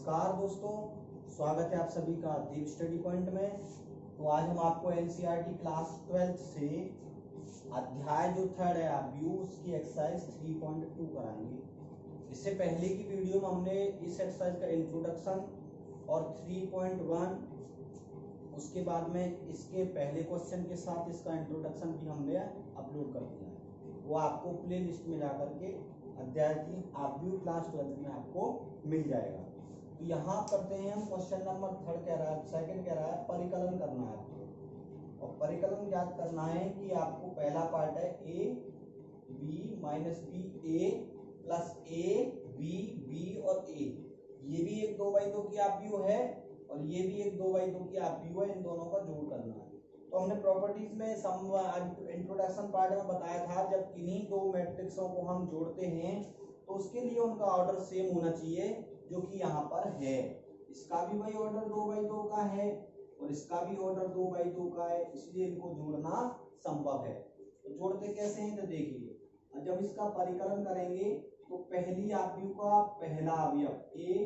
नमस्कार दोस्तों, स्वागत है आप सभी का दीप स्टडी पॉइंट में। तो आज हम आपको एनसीईआरटी क्लास 12 से अध्याय जो थर्ड है व्यू उसकी एक्सरसाइज 3.2 कराएंगे। इससे पहले की वीडियो में हमने इस एक्सरसाइज का इंट्रोडक्शन और 3.1 उसके बाद में इसके पहले क्वेश्चन के साथ इसका इंट्रोडक्शन भी हमने अपलोड कर दिया है। वो आपको प्ले लिस्ट में जाकर के अध्याय 3 व्यू क्लास 12 में आपको मिल जाएगा। तो यहाँ करते हैं हम क्वेश्चन नंबर थर्ड कह रहा है, सेकंड कह रहा है परिकलन करना है आपको। और परिकलन याद करना है कि आपको पहला पार्ट है A B minus B A plus A B B और ए। ये भी एक 2/2 की व्यू है और ये भी एक 2/2 की व्यू है। इन दोनों का जोड़ करना है। तो हमने प्रॉपर्टीज में इंट्रोडक्शन पार्ट में बताया था, जब किन्हीं दो मैट्रिक्सों को हम जोड़ते हैं तो उसके लिए उनका ऑर्डर सेम होना चाहिए, जो कि यहाँ पर है। इसका भी वही ऑर्डर 2/2 का है और इसका भी ऑर्डर 2/2 का है, इसलिए इनको जोड़ना संभव है। तो जोड़ते कैसे हैं तो देखिए, जब इसका परिकलन करेंगे तो पहली आव्यूह का पहला अवयव ए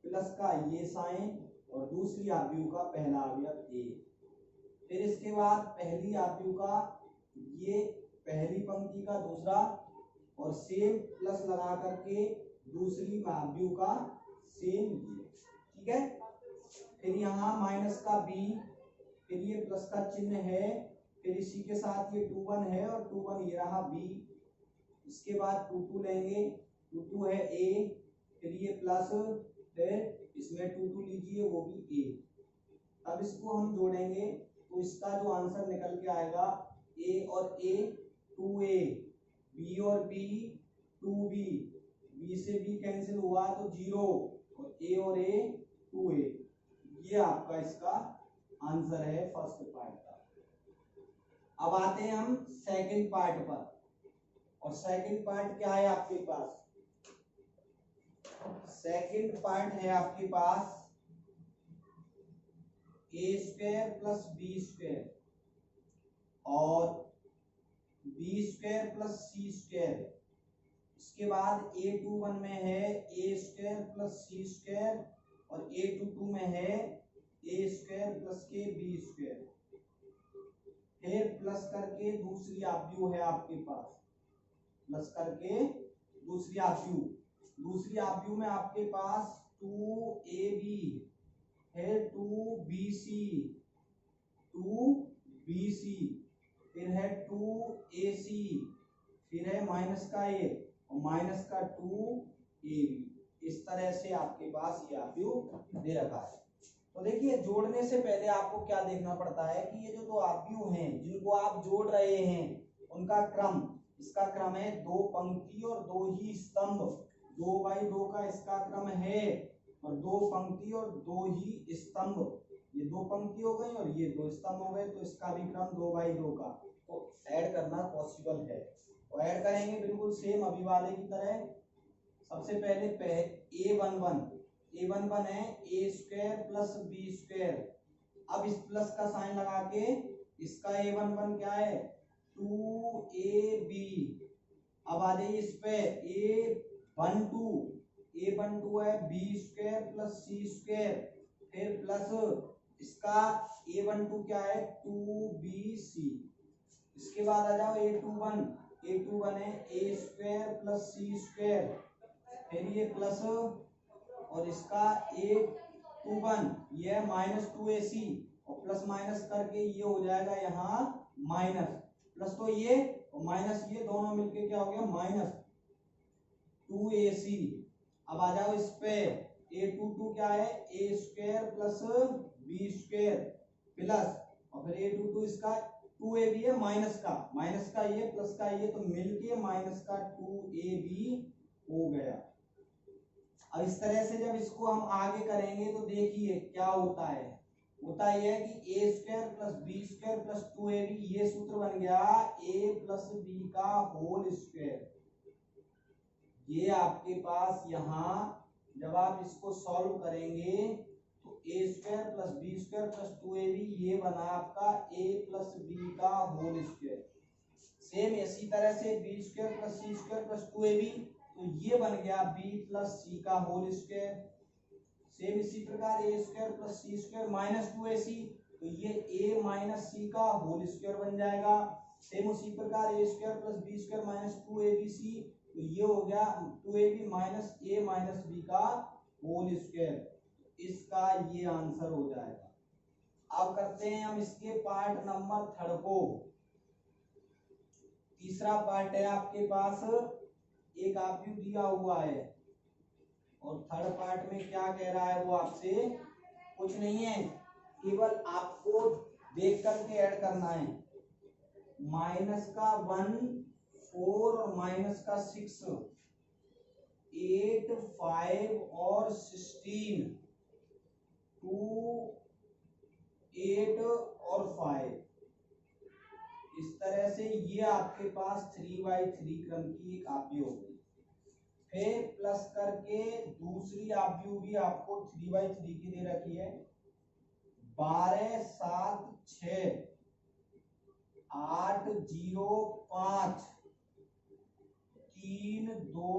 प्लस का ये साइन और दूसरी आव्यूह का पहला अवयव ए। फिर इसके बाद पहली आव्यूह का ये पहली पंक्ति का दूसरा और सेम प्लस लगा करके दूसरी आव्यूह का सेम ये, ठीक है। फिर यहाँ माइनस का बी, फिर ये प्लस का चिन्ह है, फिर इसी के साथ ये 2 1 है और 2 1 ये रहा बी। इसके बाद 2 2 लेंगे, 2 2 है ए, फिर ये प्लस, फिर इसमें 2 2 लीजिए वो भी ए। अब इसको हम जोड़ेंगे तो इसका जो आंसर निकल के आएगा ए और ए 2a, बी और बी 2b, बी से बी कैंसिल हुआ तो 0 और ए 2a। ये आपका इसका आंसर है फर्स्ट पार्ट का। अब आते हैं हम सेकंड पार्ट पर। और सेकंड पार्ट क्या है आपके पास? सेकंड पार्ट है आपके पास ए स्क्वायर प्लस बी स्क्वायर और B square plus C square. इसके बाद A21 में है A square plus C square और A22 में है ए स्क्वायर प्लस के बी स्क्वायर। फिर प्लस करके दूसरी आव्यूह है आपके पास, प्लस करके दूसरी आव्यूह में आपके पास 2AB है, 2BC, फिर है 2AC, फिर है माइनस का ए और माइनस का 2AB। इस तरह से आपके पास ये आव्यूह दे रखा है। तो देखिए, जोड़ने से पहले आपको क्या देखना पड़ता है कि ये जो दो आव्यूह हैं जिनको आप जोड़ रहे हैं उनका क्रम, इसका क्रम है 2 पंक्ति और 2 ही स्तंभ। 2/2 का इसका क्रम है और 2 पंक्ति और 2 ही स्तंभ। ये 2 पंक्ति हो गई और ये 2 स्तंभ हो गए, तो इसका भी क्रम 2/2 का। तो ऐड करना पॉसिबल है। तो ऐड करेंगे बिल्कुल सेम अभी वाले की तरह। सबसे पहले A11 है A square plus B square. अब इस प्लस का साइन लगा के इसका A11 क्या है 2AB। अब आ जाइए इस पे A12 है B square plus C square, फिर प्लस इसका A12 क्या है 2BC। इसके बाद आ जाओ A21 है A square plus C square, फिर ये प्लस और इसका A21 ये माइनस 2AC और प्लस माइनस करके ये हो जाएगा यहाँ माइनस, प्लस तो ये और माइनस ये दोनों मिलके क्या हो गया माइनस 2AC। अब आ जाओ इस पे A22 क्या है A square plus B square plus और फिर A22 इसका 2AB है माइनस का ये प्लस का ये, तो मिलके माइनस का 2AB हो गया। अब इस तरह से जब इसको हम आगे करेंगे तो देखिए क्या होता है। होता यह है कि A square plus B square plus 2AB, ये सूत्र बन गया a प्लस बी का होल स्क्वायर। ये आपके पास यहाँ जब आप इसको सॉल्व करेंगे तो A square plus B square plus 2AB ये बना आपका a प्लस बी का होल स्क्वायर। सेम इसी तरह से B square plus C square plus 2AB, तो ये बन गया b प्लस सी का होल स्क्वायर। सेम इसी प्रकार A square plus C square minus 2ac, तो ये a माइनस सी का होल स्क्वायर बन जाएगा। सेम उसी प्रकार A square plus B square minus 2abc, तो ये हो गया 2ab minus a minus b का होल स्क्वायर। इसका ये आंसर हो जाएगा। अब करते हैं हम इसके पार्ट नंबर 3 को। तीसरा पार्ट है आपके पास, एक आपको दिया हुआ है और थर्ड पार्ट में क्या कह रहा है वो आपसे कुछ नहीं है, केवल आपको देख करके ऐड करना है। माइनस का 1 4 और माइनस का 6 8 5 और 16 2 8 और 5। इस तरह से ये आपके पास 3/3 क्रम की एक आव्यूह होगी। फिर प्लस करके दूसरी आव्यूह भी आपको 3/3 की दे रखी है। 12 7 6 8 0 5 3 2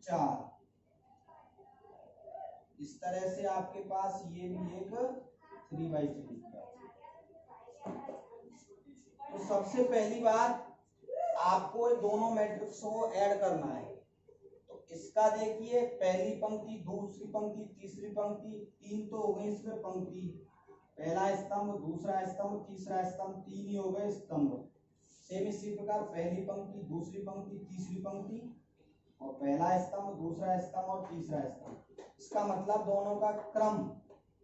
4। इस तरह से आपके पास ये भी एक 3/3 का। तो सबसे पहली बात आपको दोनों मैट्रिक्स को ऐड करना है। तो इसका देखिए, पहली पंक्ति, दूसरी पंक्ति, तीसरी पंक्ति, 3 तो हो गई इसमें पंक्ति। पहला स्तंभ, दूसरा स्तंभ, तीसरा स्तंभ, 3 ही हो गए स्तंभ। सेम इसी प्रकार पहली पंक्ति, दूसरी पंक्ति, तीसरी पंक्ति और पहला स्तंभ, दूसरा स्तंभ और तीसरा स्तंभ। इसका मतलब दोनों का क्रम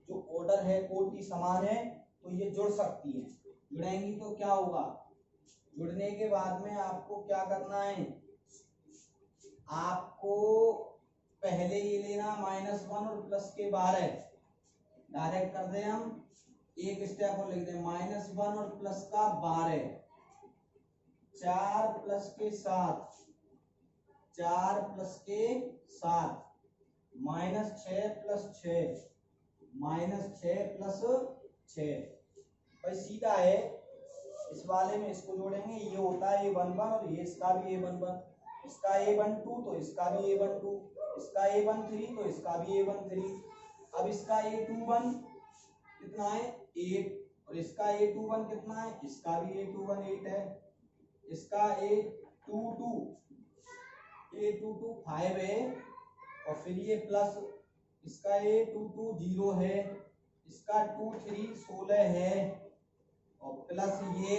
जो ऑर्डर है कोटि समान है, तो ये जुड़ सकती है। जुड़ेंगी तो क्या होगा, जुड़ने के बाद में आपको क्या करना है, आपको पहले ये लेना -1 और प्लस के 12। डायरेक्ट कर दे हम, एक स्टेप और लिख दे -1 और प्लस का 12, 4 प्लस के 7, 4 प्लस के 7, -6 प्लस 6, -6 प्लस 6। भाई सीधा है, इस वाले में इसको जोड़ेंगे, ये होता है a11 और ये इसका भी a11, इसका a12 तो इसका भी a12, इसका a13 तो इसका भी a13। अब इसका a21 कितना है 8 और इसका a21 कितना है, इसका भी a21 8 है। इसका a22 5 है और फिर ये प्लस इसका a22 0 है, इसका 23 16 है और प्लस ये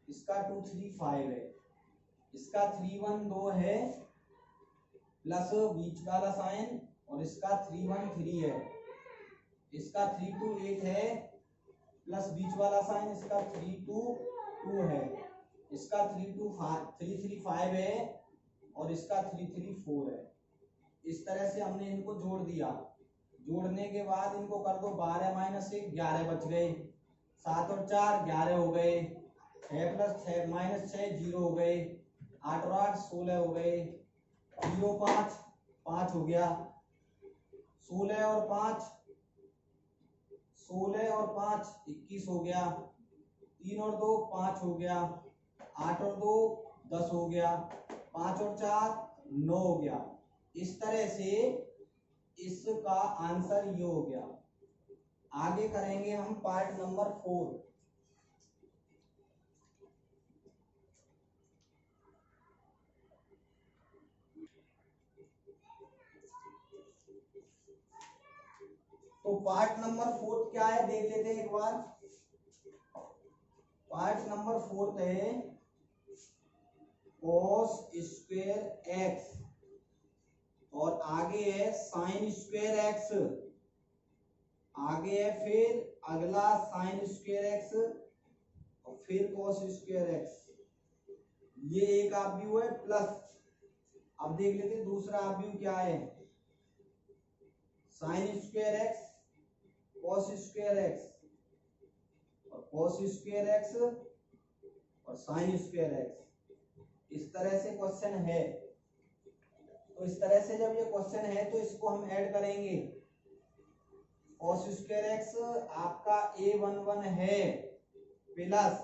इसका 23 5 है, इसका 31 2 है प्लस बीच वाला साइन और इसका 31 3 है, इसका 32 8 है प्लस बीच वाला साइन, इसका 32 2 है, इसका 33 5 है और इसका 33 4 है। इस तरह से हमने इनको जोड़ दिया। जोड़ने के बाद इनको कर दो 12 - 1 11 बच गए, 7 और 4 11 हो गए, 6 प्लस 6 -6 0 हो गए, 8 और 8 16 हो गए, 0 5 5 हो गया, 16 और 5 21 हो गया, 3 और 2 5 हो गया, 8 और 2 10 हो गया, 5 और 4 9 हो गया। इस तरह से इसका आंसर ये हो गया। आगे करेंगे हम पार्ट नंबर 4। तो पार्ट नंबर 4 क्या है देख लेते हैं एक बार। पार्ट नंबर 4 है cos स्क्वायर x और आगे है साइन स्क्वायर x, आगे है फिर अगला साइन स्क्वायर x और फिर cos स्क्वायर x। ये एक आव्यूह है प्लस। अब देख लेते हैं दूसरा आव्यूह क्या है, sine square x cos square x और cos स्क्वायर x और साइन स्क्वायर x। इस तरह से क्वेश्चन है। तो इस तरह से जब ये क्वेश्चन है तो इसको हम ऐड करेंगे। cos स्क्वायर x आपका a11 है प्लस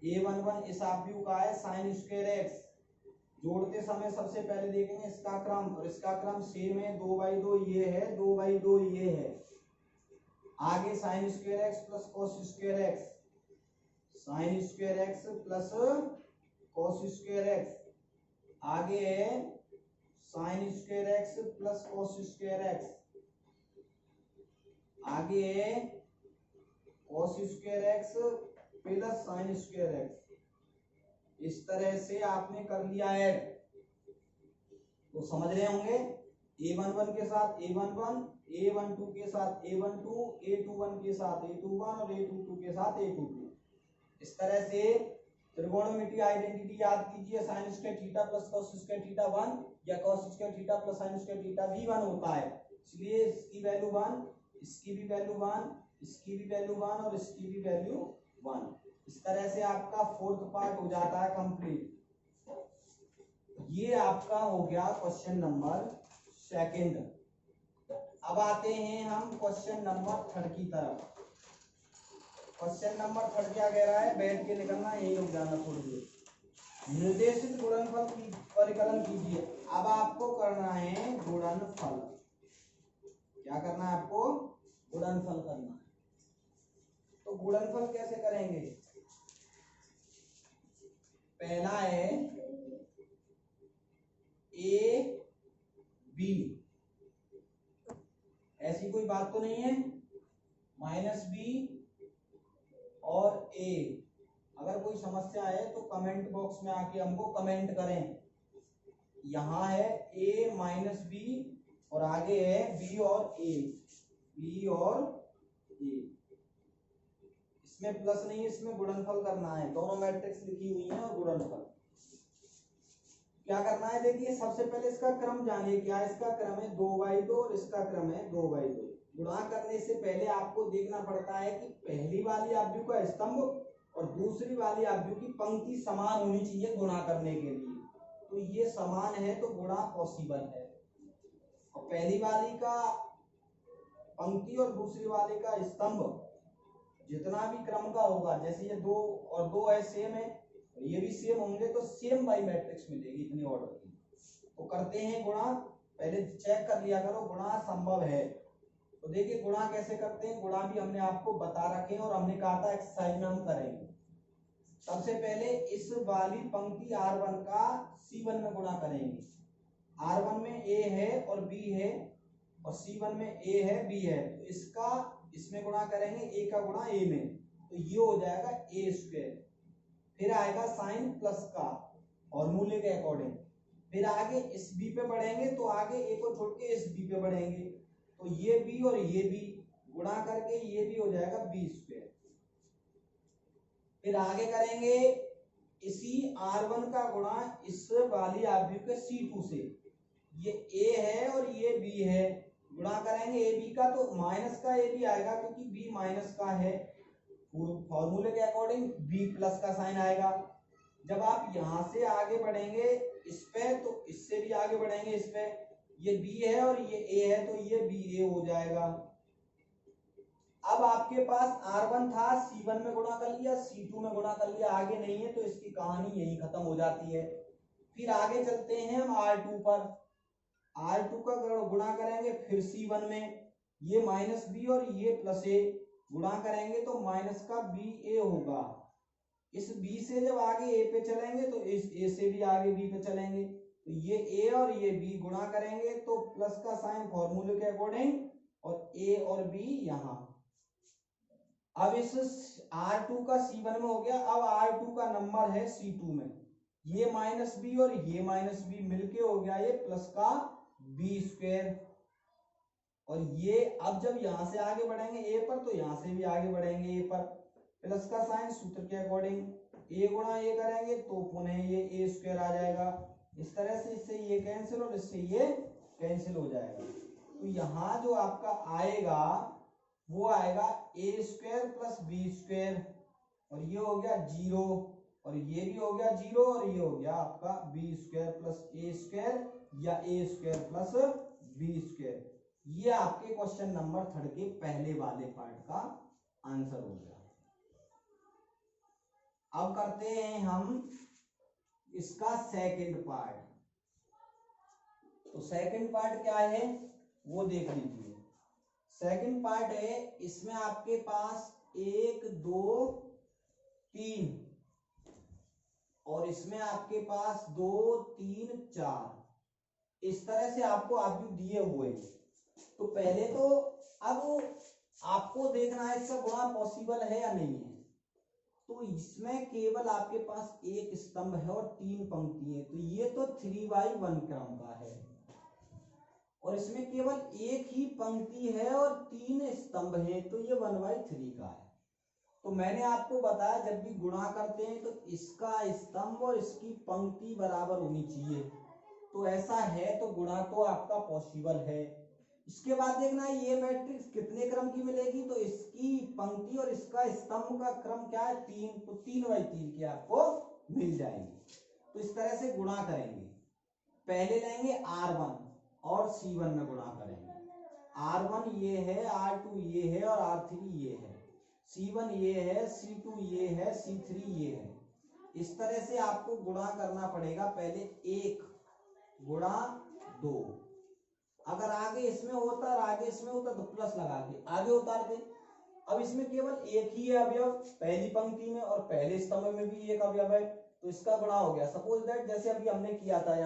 a11 इस आव्यूह का है साइन स्क्वायर x जोड़ते समय सबसे पहले देखेंगे इसका क्रम, और इसका क्रम सेम है, 2/2 ये है, 2/2 ये है। आगे sine square x plus cos square x, sine square x plus cos square x, आगे है sine square x plus cos square x, आगे है cos square x plus sine square x. इस तरह से आपने कर लिया ऐड, तो समझ रहे होंगे a11 के साथ a11, a12 के साथ a12, a21 के साथ a21 और a22 के साथ a22। इस तरह से त्रिकोणमिति आइडेंटिटी याद कीजिए, sine square theta plus cos square theta 1 या cos square theta plus sine square theta भी 1 होता है, इसलिए इसकी वैल्यू 1, इसकी भी वैल्यू 1, इसकी भी वैल्यू 1 और इसकी भी वैल्यू 1। इस तरह से आपका फोर्थ पार्ट हो जाता है कंप्लीट। ये आपका हो गया क्वेश्चन नंबर सेकंड। अब आते हैं हम क्वेश्चन नंबर थर्ड की तरफ। क्वेश्चन नंबर थर्ड क्या कह रहा है, बैठ के निकलना, यही रुक जाना थोड़ी देर। निर्देशित गुणनफल की परिकलन कीजिए। अब आपको करना है गुणनफल। क्या करना है आपको? गुणनफल करना है। तो गुणनफल कैसे करेंगे? पहला है ए बी, ऐसी कोई बात तो नहीं है, माइनस बी और ए। अगर कोई समस्या है तो कमेंट बॉक्स में आके हमको कमेंट करें। यहाँ है ए माइनस बी और आगे है बी और ए, बी और ए। इसमें प्लस नहीं है, इसमें गुणनफल करना है। दोनों मैट्रिक्स लिखी हुई है और गुणनफल क्या करना है। देखिए सबसे पहले इसका क्रम जानिए, क्या इसका क्रम है 2/2 और इसका क्रम है 2/2। गुणा करने से पहले आपको देखना पड़ता है कि पहली वाली आव्यूह का स्तंभ और दूसरी वाली आव्यूह की पंक्ति समान होनी चाहिए गुणा करने के लिए। तो ये समान है तो गुणा पॉसिबल है। और पहली वाली का पंक्ति और दूसरी वाली का स्तंभ जितना भी क्रम का होगा, जैसे ये 2 और 2 है सेम है, ये भी सेम होंगे, तो सेम बाई मैट्रिक्स मिलेगी इतनी ऑर्डर की। तो करते हैं गुणा, पहले चेक कर लिया करो गुणा संभव है। तो देखिए गुणा कैसे करते हैं, गुणा भी हमने आपको बता रखे हैं और हमने कहा था एक्सरसाइज में हम करेंगे। सबसे पहले इस वाली पंक्ति R1 का C1 में गुणा करेंगे। R1 में A है और B है और C1 में A है B है, तो इसका इसमें गुणा करेंगे, A का गुणा A में, तो ये हो जाएगा A स्क्वायर। फिर आएगा साइन प्लस का फॉर्मूले के अकॉर्डिंग। फिर आगे इस b पे बढ़ेंगे तो आगे a को छोड़ के इस b पे बढ़ेंगे, तो ये b और ये b गुणा करके ये भी हो जाएगा b स्क्वायर। फिर आगे करेंगे इसी R1 का गुणा इस वाली आव्यूह के C2 से, ये a है और ये b है, गुणा करेंगे a b का, तो माइनस का a भी आएगा क्योंकि b माइनस का है, फॉर्मूले के अकॉर्डिंग b प्लस का साइन आएगा। जब आप यहां से आगे बढ़ेंगे इस पे, तो इससे भी आगे बढ़ेंगे इस पे, ये b है और ये a है, तो ये ba हो जाएगा। अब आपके पास R1 था, C1 में गुणा कर लिया, C2 में गुणा कर लिया, आगे नहीं है, तो इसकी कहानी यही खत्म हो जाती है। फिर आगे चलते हैं हम R2 पर। R2 का गुणा करेंगे फिर C1 में, ये माइनस b और ये प्लस a, गुणा करेंगे तो माइनस का ba होगा। इस b से जब आगे a पे चलेंगे तो इस a से भी आगे b पे चलेंगे, तो ये a और ये b गुणा करेंगे तो प्लस का साइन फॉर्मूले के अकॉर्डिंग और a और b यहाँ। अब इस R2 का C1 में हो गया, अब R2 का नंबर है C2 में, ये माइनस b और ये माइनस b मिलके हो गया ये प्लस का b स्क्वायर। और ये अब जब यहां से आगे बढ़ेंगे a पर, तो यहां से भी आगे बढ़ेंगे a पर, प्लस का साइन सूत्र के अकॉर्डिंग a गुणा a करेंगे तो पुनः ये a स्क्वायर आ जाएगा। इस तरह से इससे ये कैंसिल और इससे ये कैंसिल हो जाएगा। तो यहाँ जो आपका आएगा वो आएगा a square plus b square, और ये हो गया 0 और ये भी हो गया 0 और ये हो गया आपका b square plus a square या a square plus b square. ये आपके क्वेश्चन नंबर थर्ड के पहले वाले पार्ट का आंसर हो गया। अब करते हैं हम इसका सेकंड पार्ट। तो सेकंड पार्ट क्या है वो देख लीजिए। सेकंड पार्ट है, इसमें आपके पास 1 2 3 और इसमें आपके पास 2 3 4 इस तरह से आपको आव्यूह दिए हुए हैं। तो पहले तो अब आपको देखना है इसका गुणा पॉसिबल है या नहीं है। तो इसमें केवल आपके पास एक स्तंभ है और 3 पंक्ति है, तो ये तो 3/1 क्रम का है। और इसमें केवल एक ही पंक्ति है और 3 स्तंभ है, तो ये 1/3 का है। तो मैंने आपको बताया जब भी गुणा करते हैं तो इसका स्तंभ और इसकी पंक्ति बराबर होनी चाहिए। तो ऐसा है तो गुणा तो आपका पॉसिबल है। इसके बाद देखना है ये मैट्रिक्स कितने क्रम की मिलेगी। तो इसकी पंक्ति और इसका स्तंभ का क्रम क्या है 3, तो 3/3 की आपको मिल जाएगी। तो इस तरह से गुणा करेंगे। पहले लेंगे R1 और C1 में गुणा करेंगे। R1 ये है, R2 ये है और R3 ये है, C1 ये है, C2 ये है, C3 ये है। इस तरह से आपको गुणा करना पड़ेगा। पहले 1 गुणा 2, अगर आगे इसमें होता और आगे इसमें होता तो प्लस लगा के आगे उतारते। अब इसमें केवल एक ही है अवयव पहली पंक्ति में और पहले स्तंभ में भी एक अवयव है, तो इसका गुणा हो गया। सपोज दैट जैसे अभी हमने किया था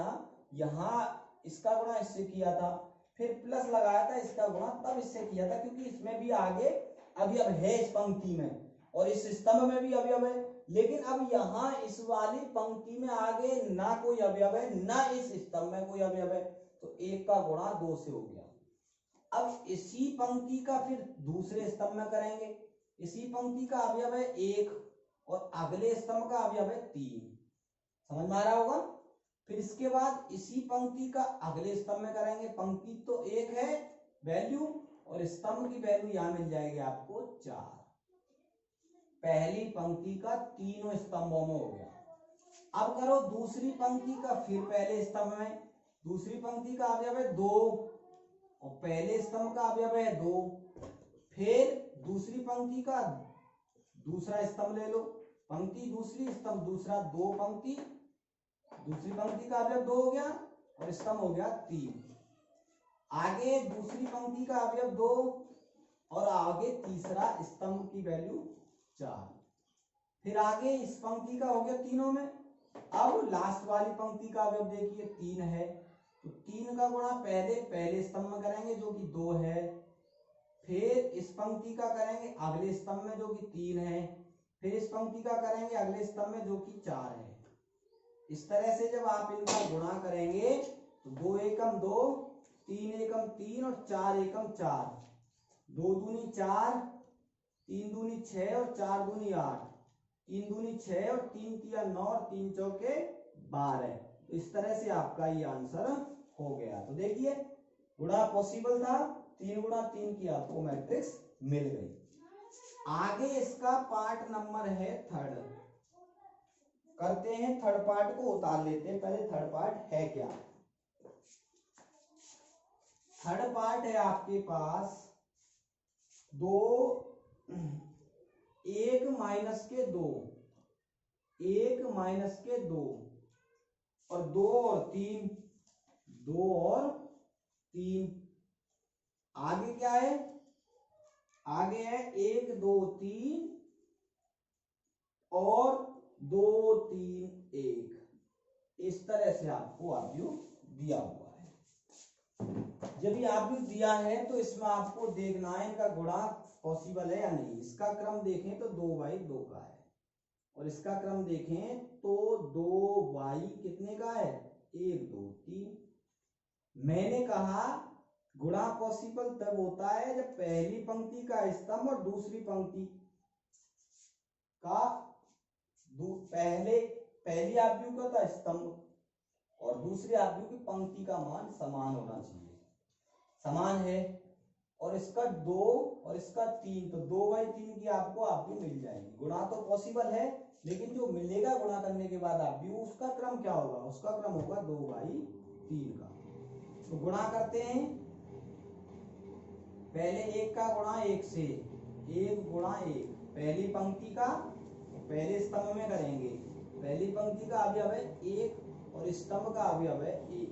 यहाँ इसका गुणा इससे किया था, फिर प्लस लगाया था इसका गुणा तब इससे किया था, क्योंकि इसमें भी आगे अवयव है इस पंक्ति में और इस स्तंभ में भी अवयव है। लेकिन अब यहाँ इस वाली पंक्ति में आगे ना कोई अवयव है ना इस स्तंभ में कोई अवयव है, तो 1 का गुणा 2 से हो गया। अब इसी पंक्ति का फिर दूसरे स्तंभ में करेंगे। इसी पंक्ति का अवयव है 1 और अगले स्तंभ का अवयव है 3। समझ में आ रहा होगा। फिर इसके बाद इसी पंक्ति का अगले स्तंभ में करेंगे। पंक्ति तो 1 है वैल्यू और स्तंभ की वैल्यू यहां मिल जाएगी आपको 4। पहली पंक्ति का तीनों स्तंभों में हो गया। अब करो दूसरी पंक्ति का, फिर पहले स्तंभ में। दूसरी पंक्ति का अवयव है 2 और पहले स्तंभ का अवयव है 2। फिर दूसरी पंक्ति का दूसरा स्तंभ ले लो। पंक्ति दूसरी, स्तंभ दूसरा, 2 पंक्ति, दूसरी पंक्ति का अवयव 2 हो गया और स्तंभ हो गया 3। आगे दूसरी पंक्ति का अवयव 2 और आगे तीसरा स्तंभ की वैल्यू 4। फिर आगे इस पंक्ति का हो गया तीनों में। अब लास्ट वाली पंक्ति का अवयव देखिए 3 है, तो 3 का गुणा पहले स्तंभ में करेंगे जो कि 2 है। फिर इस पंक्ति का करेंगे अगले स्तंभ में जो कि 3 है। फिर इस पंक्ति का करेंगे अगले स्तंभ में जो कि 4 है। इस तरह से जब आप इनका गुणा करेंगे तो 2 एकम 2, 3 एकम 3 और 4 एकम 4, 2 दूनी 4, 3 दूनी 6 और 4 दूनी 8, 3 दूनी 6 और 3 तिया 9 और 3 चौके 12। तो इस तरह से आपका ये आंसर हो गया। तो देखिए गुणा पॉसिबल था, 3 गुणा 3 की आपको मैट्रिक्स मिल गई। आगे इसका पार्ट नंबर है 3rd। करते हैं थर्ड पार्ट को, उतार लेते हैं। पहले थर्ड पार्ट है क्या। थर्ड पार्ट है आपके पास 2 1 माइनस के 2, 1 माइनस के 2 और 2 और 3, 2 और 3। आगे क्या है, आगे है 1 2 3 और 2 3 1। इस तरह से आपको आव्यूह दिया हुआ है। जब ये आव्यूह दिया है तो इसमें आपको देखना है इनका गुणा पॉसिबल है या नहीं। इसका क्रम देखें तो 2/2 का है और इसका क्रम देखें तो 2 कितने का है, 1 2 3। मैंने कहा गुणा पॉसिबल तब होता है जब पहली पंक्ति का स्तंभ और दूसरी पंक्ति का पहली आव्यूह का था स्तंभ और दूसरे आव्यूह की पंक्ति का मान समान होना चाहिए। समान है और इसका 2 और इसका 3, तो 2/3 की आपको आव्यूह मिल जाएगी। गुणा तो पॉसिबल है लेकिन जो मिलेगा गुणा करने के बाद आव्यूह उसका क्रम क्या होगा, उसका क्रम होगा 2/3 का। तो गुणा करते हैं। पहले 1 का गुणा 1 से, 1 गुणा 1 पहली पंक्ति का पहले स्तंभ में करेंगे, पहली पंक्ति का अवयव है 1 और स्तंभ का अवयव है 1।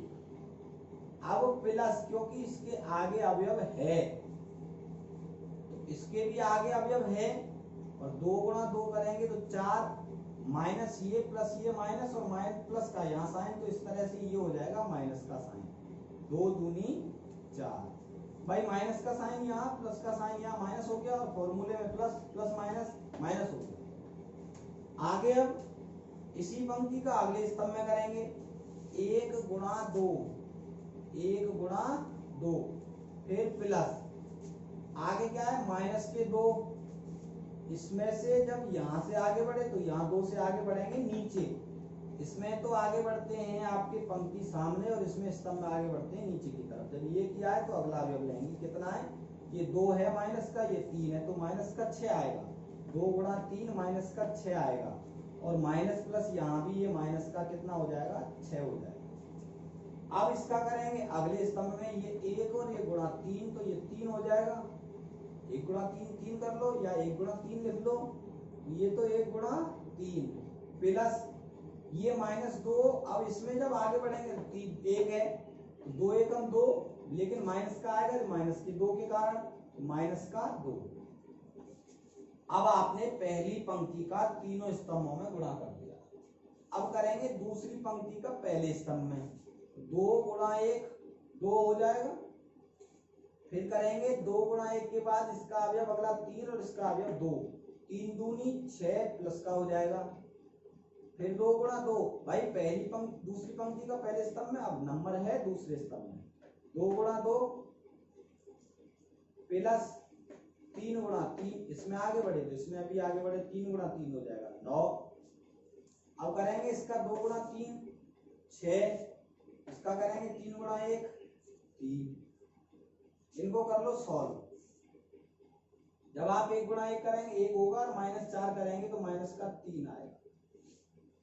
अब प्लस, क्योंकि इसके आगे अवयव है तो इसके भी आगे अवयव है, और 2 गुणा 2 करेंगे तो 4, माइनस ये प्लस ये माइनस, और माइनस प्लस का यहाँ साइन, तो इस तरह से ये हो जाएगा माइनस का साइन, 2 दूनी 4। भाई माइनस का साइन यहाँ, प्लस का साइन यहाँ, माइनस हो गया, और फॉर्मूले में प्लस प्लस माइनस माइनस हो गया। आगे अब इसी पंक्ति का अगले स्तंभ में करेंगे 1 गुणा 2, 1 गुणा 2, फिर प्लस, आगे क्या है माइनस के 2, इसमें से जब यहाँ से आगे बढ़े तो यहाँ 2 से आगे बढ़ेंगे नीचे, इसमें तो आगे बढ़ते हैं आपके पंक्ति सामने, और इसमें स्तंभ में आगे बढ़ते हैं नीचे की तरफ। जब ये किया है तो अगला अवयव लेंगे, कितना है, ये 2 है माइनस का, ये 3 है, तो माइनस का 6 आएगा, 2 गुणा 3 माइनस का 6 आएगा, और माइनस प्लस यहाँ भी ये माइनस का कितना हो जाएगा, 6 हो जाएगा। अब इसका करेंगे अगले स्तंभ में, ये 1 और ये गुणा 3, तो ये 3 हो जाएगा, 1 गुणा 3 3 कर लो, या 1 गुणा 3 लिख लो, ये तो 1 गुणा 3 प्लस ये माइनस 2। अब इसमें जब आगे बढ़ेंगे तो 1 है, 2 एकम 2, लेकिन माइनस का आएगा माइनस के 2 के कारण, माइनस का 2। अब आपने पहली पंक्ति का तीनों स्तंभों में गुणा कर दिया। अब करेंगे दूसरी पंक्ति का पहले स्तंभ में, 2 गुणा 1 2 हो जाएगा, फिर करेंगे 2 गुणा 1 के बाद इसका अवयव अगला 3 और इसका अवयव 2, 3 दूनी 6 प्लस का हो जाएगा, फिर 2 गुणा 2, भाई पहली पंक्ति दूसरी पंक्ति का पहले स्तंभ में, अब नंबर है दूसरे स्तंभ में, 2 गुणा 2 प्लस 3 गुणा 3, इसमें आगे बढ़े तो इसमें अभी आगे बढ़े, 3 गुणा 3 हो जाएगा 9। अब करेंगे इसका 2 गुणा 3 6, इसका करेंगे 3 गुणा 1 3, इनको कर लो सॉल्व। जब आप 1 गुणा 1 करेंगे 1 होगा, और माइनस 4 करेंगे तो माइनस का 3 आएगा।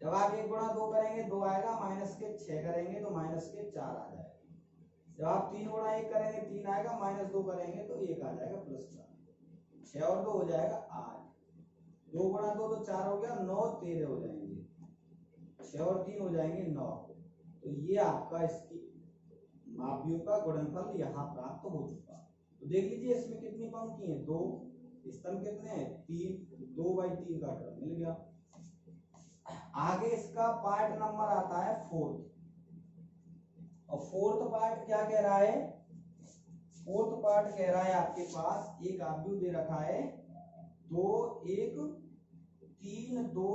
जब आप 1 गुणा 2 करेंगे 2 आएगा, माइनस के 6 करेंगे तो माइनस के 4 आ जाएगा। जब आप 3 गुणा 1 करेंगे 3 आएगा, माइनस 2 करेंगे तो 1 आ जाएगा प्लस 4, 6 और 2 हो जाएगा 8, 2 गुणा 2 तो 4 हो गया, 9 13 हो जाएंगे, 6 और 3 हो जाएंगे 9। तो ये आपका इसकी मापियों का गुणनफल यहाँ प्राप्त हो चुका। तो देख लीजिए इसमें कितनी पंक्ति है, 2, स्तंभ कितने हैं 3, 2/3 का क्रम मिल गया। आगे इसका पार्ट नंबर आता है 4th, और 4th पार्ट क्या कह रहा है, 4th पार्ट कह रहा है आपके पास एक आव्यूह दे रखा है 2 1 3 2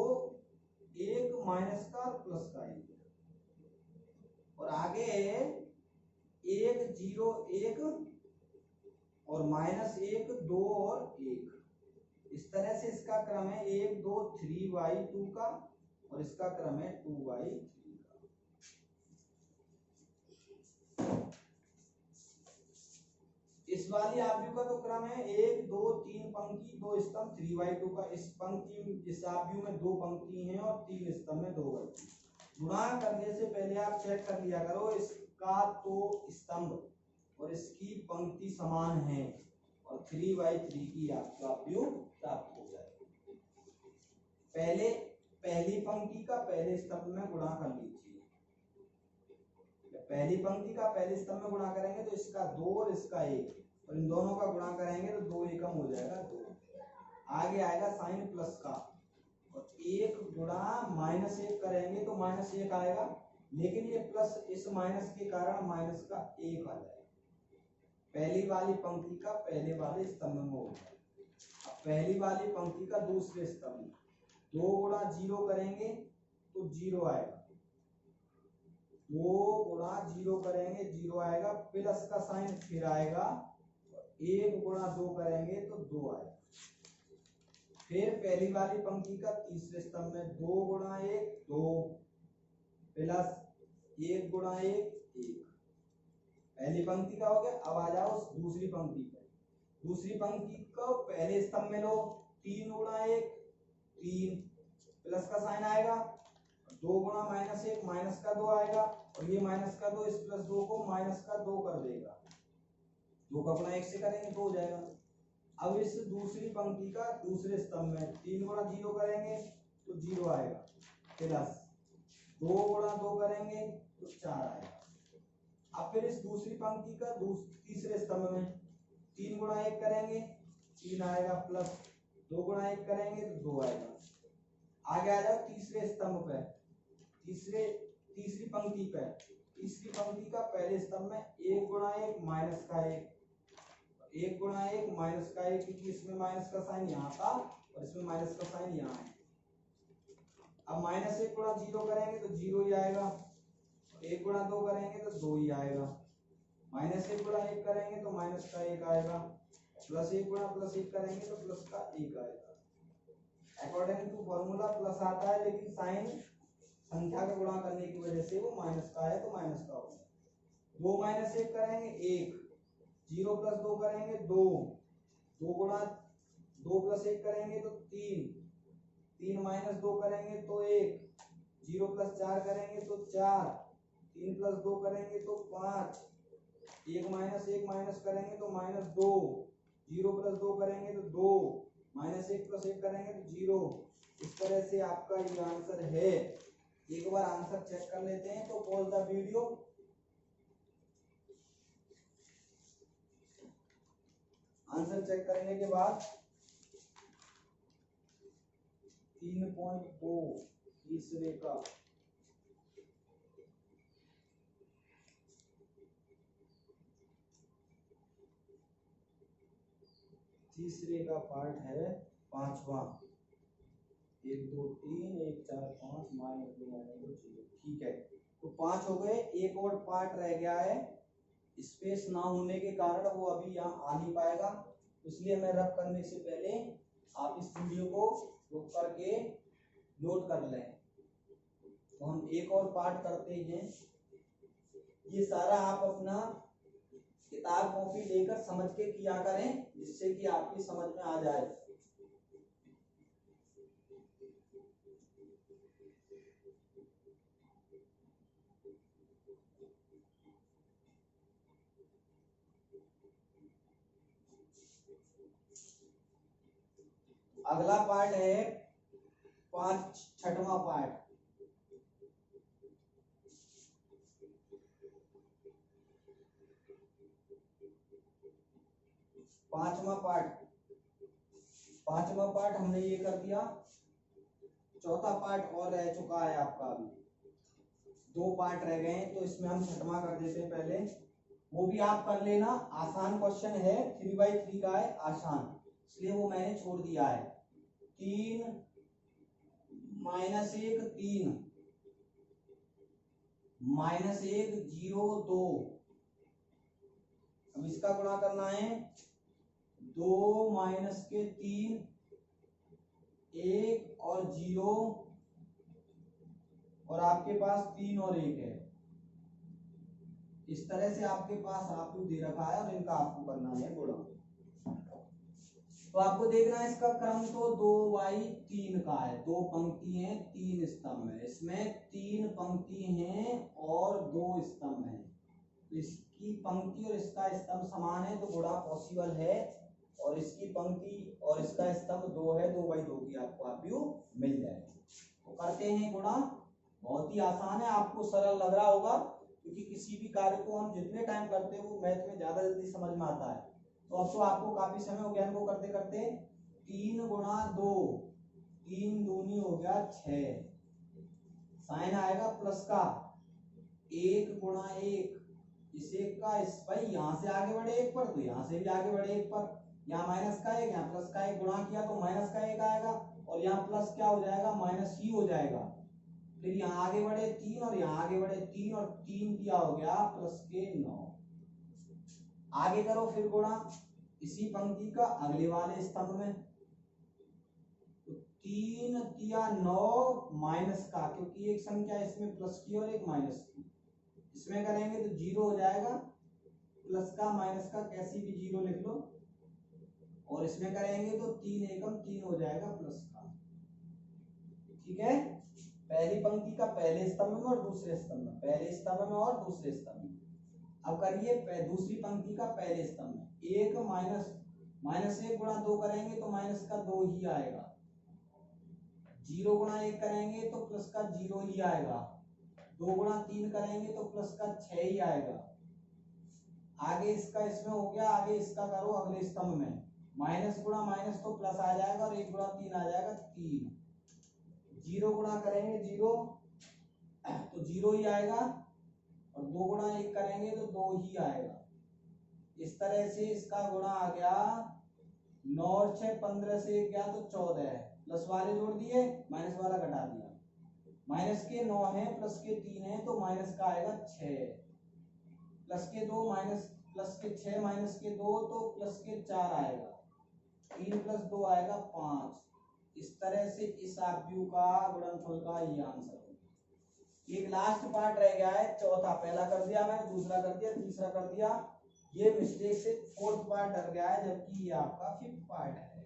1 माइनस का प्लस का 1, और आगे 1 0 1 और माइनस 1 2 और 1, इस तरह से इसका क्रम है 1 2 3/2 का, और इसका क्रम है 2/3 का। इस वाली आव्यूह का तो क्रम है 1 2 3 पंक्ति 2 स्तंभ 3/2 का। इस पंक्ति इस आव्यूह में 2 पंक्ति हैं और 3 स्तंभ में 2/3। गुणा करने से पहले आप चेक कर लिया करो इसका तो स्तंभ और इसकी पंक्ति समान है, और 3/3 की आपका आव्यूह प्राप्त हो जाएगा। पहली पंक्ति का पहले स्तंभ में गुणा कर लीजिए। पहली पंक्ति का पहले स्तंभ में गुणा करेंगे तो इसका 2 और इसका 1, और इन दोनों का गुणा करेंगे तो 2 एकम हो जाएगा 2। आगे आएगा साइन प्लस का, और 1 गुणा -1 करेंगे तो -1 आएगा, लेकिन ये प्लस इस माइनस के कारण माइनस का 1 आ जाएगा। पहली वाली पंक्ति का पहले वाले स्तंभ में हो जाएगा। अब पहली वाली पंक्ति का दूसरे स्तंभ में 2 गुणा 0 करेंगे तो 0 आएगा, 2 गुणा 0 करेंगे 0 आएगा, प्लस का साइन फिर आएगा, 1 गुणा 2 करेंगे तो 2 आएगा। फिर पहली वाली पंक्ति का तीसरे स्तंभ में 2 गुणा 1 2 प्लस 1 गुणा 1 1। पहली पंक्ति का हो गया। अब आ जाओ दूसरी पंक्ति पे। दूसरी पंक्ति को पहले स्तंभ में लो, 3 गुणा 1 3 प्लस का साइन आएगा, 2 गुणा -1 माइनस का 2 आएगा, और ये माइनस का 2 इस प्लस 2 को माइनस का 2 कर देगा, 2 का गुणा 1 से करेंगे 2 हो जाएगा। अब इस दूसरी पंक्ति का दूसरे स्तंभ में 3 गुणा 0 करेंगे तो 0 आएगा, प्लस 2 गुणा 2 करेंगे तो 4 आएगा। अब फिर इस दूसरी पंक्ति का तीसरे स्तंभ में 3 गुणा 1 करेंगे 3 आएगा, प्लस 2 गुणा 1 करेंगे तो 2 आएगा। आगे आ जाओ तीसरे स्तंभ पे, तीसरी पंक्ति पे। तीसरी पंक्ति का पहले स्तंभ में 1 गुणा 1 माइनस का 1, 1 गुणा 1 माइनस का 1, क्योंकि इसमें माइनस का साइन यहाँ था और इसमें माइनस का साइन यहाँ है। अब माइनस 1 गुणा 0 करेंगे तो 0 ही आएगा, 1 गुणा 2 करेंगे तो 2 ही आएगा, माइनस 1 गुणा 1 करेंगे तो माइनस का 1 आएगा, प्लस 1 गुणा प्लस 1 करेंगे तो प्लस का 1 आएगा। अकॉर्डिंग टू फॉर्मूला प्लस आता है, लेकिन साइन संख्या का गुणा करने की वजह से वो माइनस का है तो माइनस का होगा। 2 माइनस 1 करेंगे 1, 0 प्लस 2 करेंगे 2, 2 गुणा 2 प्लस 1 करेंगे तो 3, 3 माइनस 2 करेंगे तो 1, 0 प्लस 4 करेंगे तो 4, 3 प्लस 2 करेंगे तो 5, 1 माइनस करेंगे तो माइनस 2, 0 प्लस 2 करेंगे तो 2, माइनस 1 प्लस 1 करेंगे तो 0। इस तरह से आपका ये आंसर है। एक बार आंसर चेक कर लेते हैं, तो pause the video. Answer check करने के बाद 3.2 तीसरे का पार्ट है पांचवा, 1 2 3 1 4 5 माइनस 2 0। ठीक है, तो 5 हो गए। एक और पार्ट रह गया है, स्पेस ना होने के कारण वो अभी यहाँ आ नहीं पाएगा, इसलिए मैं रब करने से पहले आप इस वीडियो को रोक करके नोट कर लें। तो हम एक और पार्ट करते हैं। ये सारा आप अपना किताब कॉपी लेकर समझ के किया करें, जिससे कि आपकी समझ में आ जाए। अगला पार्ट है छठवां पार्ट। पांचवा पार्ट हमने ये कर दिया। चौथा पार्ट और रह चुका है आपका, अभी 2 पार्ट रह गए हैं, तो इसमें हम छठवां कर देते हैं पहले। वो भी आप कर लेना, आसान क्वेश्चन है, 3/3 का है, आसान, इसलिए वो मैंने छोड़ दिया है। 3 माइनस 1 3 माइनस 1 0 2। अब इसका गुणा करना है, 2 माइनस के 3 1 और 0, और आपके पास 3 और 1 है। इस तरह से आपके पास आपको दे रखा है और इनका आपको करना है गुणा। तो आपको देखना है इसका क्रम, तो 2/3 का है, 2 पंक्ति हैं 3 स्तंभ है, इसमें 3 पंक्ति हैं और 2 स्तंभ हैं। इसकी पंक्ति और इसका स्तंभ समान है तो गुणा पॉसिबल है, और इसकी पंक्ति और इसका स्तंभ 2 है, 2/2 की आपको आयु मिल जाएगी। तो करते हैं गुणा, बहुत ही आसान है, आपको सरल लग रहा होगा, क्योंकि किसी भी कार्य को हम जितने टाइम करते हैं वो मैथ में ज्यादा जल्दी समझ में आता है। तो अब तो आपको काफी समय हो गया इनको करते करते। 3 गुणा 2, 3 दूनी हो गया 6, साइन आएगा प्लस का, 1 गुणा 1, इस एक का इस भाई यहाँ से आगे बढ़े 1 पर, तो यहाँ से भी आगे बढ़े 1 पर, यहाँ माइनस का 1 यहाँ प्लस का 1 गुणा किया तो माइनस का 1 आएगा, और यहाँ प्लस क्या हो जाएगा, माइनस ही हो जाएगा। फिर यहाँ आगे बढ़े 3 और यहाँ आगे बढ़े 3, और 3 किया हो गया प्लस के 9। आगे करो फिर गुणा इसी पंक्ति का अगले वाले स्तंभ में, तो 3 किया 9 माइनस का, क्योंकि एक संख्या इसमें प्लस की और एक माइनस की, इसमें करेंगे तो 0 हो जाएगा, प्लस का माइनस का कैसी भी 0 लिख लो, और इसमें करेंगे तो 3 एकम 3 हो जाएगा प्लस का। ठीक है, पहली पंक्ति का पहले स्तंभ में और दूसरे स्तंभ में, पहले स्तंभ में और दूसरे स्तंभ में। अब करिए दूसरी पंक्ति का पहले स्तंभ में, 1 माइनस 1 गुणा 2 करेंगे तो माइनस का 2 ही आएगा, जीरो गुणा एक करेंगे तो प्लस का जीरो ही आएगा, दो गुणा तीन करेंगे तो प्लस का 6 ही आएगा। आगे इसका इसमें हो गया, आगे इसका करो अगले स्तंभ में, माइनस गुणा माइनस तो प्लस आ जाएगा और एक गुणा तीन आ जाएगा 3। जीरो गुणा करेंगे जीरो तो जीरो ही आएगा और दो गुणा एक करेंगे तो दो ही आएगा। इस तरह से इसका गुणा आ गया 9 और 6 15 से एक गया तो 14 है, प्लस वाले जोड़ दिए माइनस वाला घटा दिया, माइनस के 9 है प्लस के 3 है तो माइनस का आएगा 6, प्लस के 2 माइनस प्लस के 6 माइनस के 2 तो प्लस के 4 आएगा, 3 प्लस 2 आएगा 5। इस तरह से इस आव्यूह का गुणनफल का ये आंसर है। एक लास्ट पार्ट रह गया है चौथा, पहला कर दिया मैंने, दूसरा कर दिया, तीसरा कर दिया, ये मिस्टेक से फोर्थ पार्ट रह गया है, जबकि ये आपका फिफ्थ पार्ट है।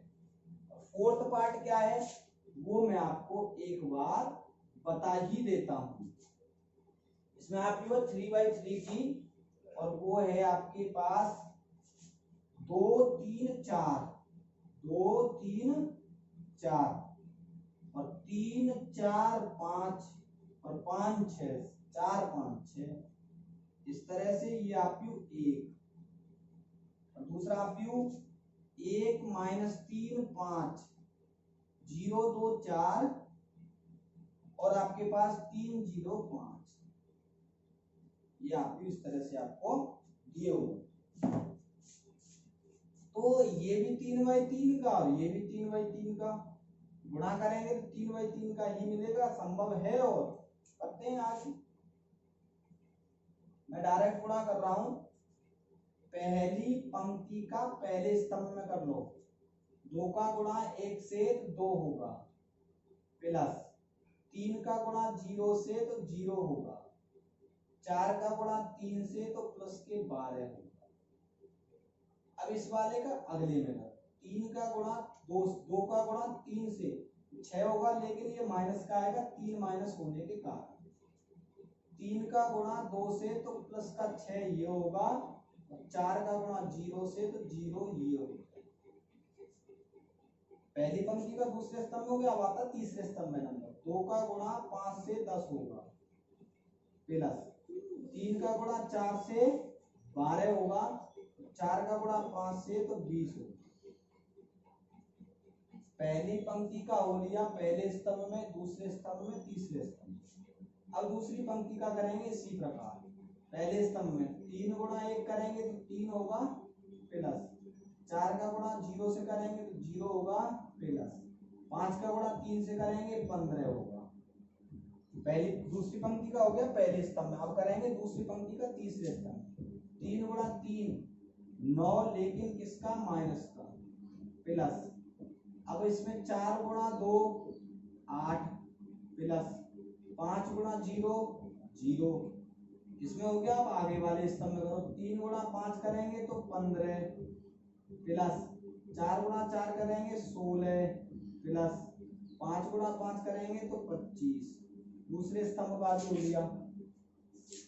फोर्थ पार्ट क्या है वो मैं आपको एक बार बता ही देता हूं। इसमें आपकी वो 3/3 की, और वो है आपके पास 2 3 4, 2 3 4 और 3 4 5 और 5 6, 4 5 6, इस तरह से ये आव्यूह एक, और दूसरा आव्यूह 1 -3 5 0 2 4 और आपके पास 3 0 5, ये आव्यूह इस तरह से आपको दिए हुए। तो ये भी 3/3 का और ये भी 3/3 का, गुणा करेंगे तो 3/3 का ही मिलेगा, संभव है। और करते हैं आगे, मैं डायरेक्ट गुणा कर रहा हूं, पहली पंक्ति का पहले स्तंभ में कर लो, 2 का गुणा 1 से तो 2 होगा, प्लस 3 का गुणा 0 से तो 0 होगा, 4 का गुणा 3 से तो प्लस के 12 होगा। अब इस वाले का अगले में कर, 3 का गुणा 2 का गुणा 3 से 6 होगा, लेकिन ये माइनस का आएगा 3 माइनस होने के कारण। 3 का गुणा 2 से तो प्लस का 6 ये होगा, और 4 का गुणा 0 से तो 0 ये होगा। पहली पंक्ति का दूसरे स्तंभ हो गया, अब आता तीसरे स्तंभ में नंबर, 2 का गुणा 5 से 10 होगा, प्लस 3 का गुणा 4 से 12 होगा, 4 का गुणा 5 से तो 20 होगा। पहली पंक्ति का हो लिया पहले स्तंभ में, दूसरे स्तंभ में, तीसरे स्तंभ। अब दूसरी पंक्ति का करेंगे इसी प्रकार, पहले स्तंभ में 3 गुणा 1 करेंगे तो 3 होगा, प्लस 4 का गुणा 0 से करेंगे तो 0 होगा, प्लस 5 का गुणा 3 से करेंगे 15 होगा। पहली दूसरी पंक्ति का हो गया पहले स्तंभ में, अब करेंगे दूसरी पंक्ति का तीसरे स्तंभ, 3 गुणा 3 9, लेकिन किसका, माइनस का, प्लस अब इसमें 4 गुणा 2 8, प्लस 5 गुणा 0 0, इसमें हो गया। अब आगे वाले स्तंभ में करो, 3 गुणा 5 करेंगे तो 15, प्लस 4 गुणा 4 करेंगे 16, प्लस 5 गुणा 5 करेंगे तो 25। दूसरे स्तंभ का भी हो लिया,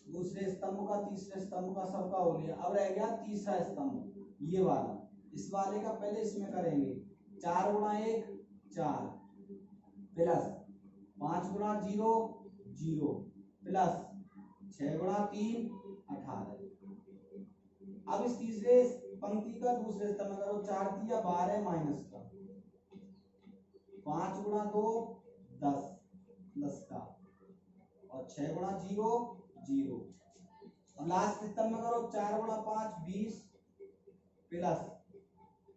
दूसरे स्तंभ का, तीसरे स्तंभ का, सबका हो लिया। अब रह गया तीसरा स्तंभ, ये वाला, इस वाले का पहले इसमें करेंगे, 4 गुणा 1 4, प्लस 5 गुणा 0 0, प्लस 6 गुणा 3 18। अब इस तीसरे पंक्ति का दूसरे स्तंभ में करो, 4 दिया 12 माइनस का, 5 गुणा 2 10 प्लस का, और 6 गुणा 0 0। अब लास्ट स्तंभ में करो, 4 गुणा 5 20, प्लस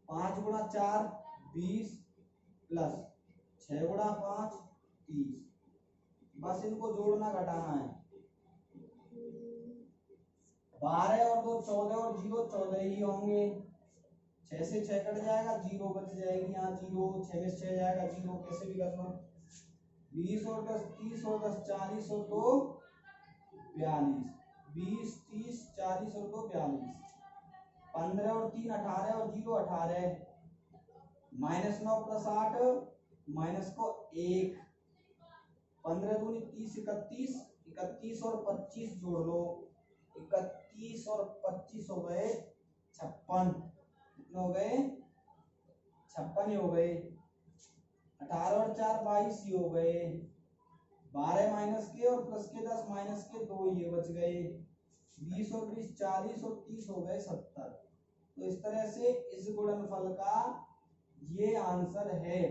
5 गुणा 4 20, प्लस 6 गुणा 5 30। बस इनको जोड़ना घटाना है, 12 और 2 14 और 0 14 ही होंगे, 6 से 6 कट जाएगा, 0 बच जाएगी यहाँ, 0 6 में 6 जाएगा 0, कैसे भी कर लो। 20 और 10 30 और 10 40 और 2 42, 20 30 40 और 2 42, 15 और 3 18 और 0 18, -9 + 8 माइनस को 1, 15 दूनी 30 31, 31 और 25 जोड़ लो, 31 और 25 हो गए 56, कितने हो गए 56 ही हो गए। 18 और 4 22 ही हो गए, 12 माइनस के और प्लस के 10 माइनस के 2 ये बच गए, 20 और 20 40 और 30 हो गए 70। तो इस तरह से इस गुणनफल का ये आंसर है।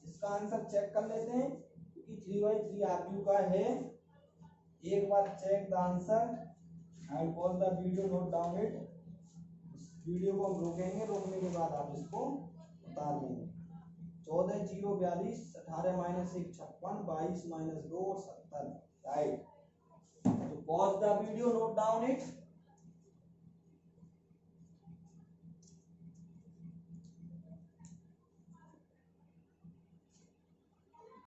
इसका आंसर चेक कर लेते हैं क्योंकि 3/3 आरक्यू का है। एक बार check the answer and pause the video, note down it. Video को हम रोकेंगे, रोकने के बाद आप इसको उतार लेंगे। 14 0 42, 18 माइनस 1 56, 22 माइनस 2 70, राइट। तो pause the video, note down it.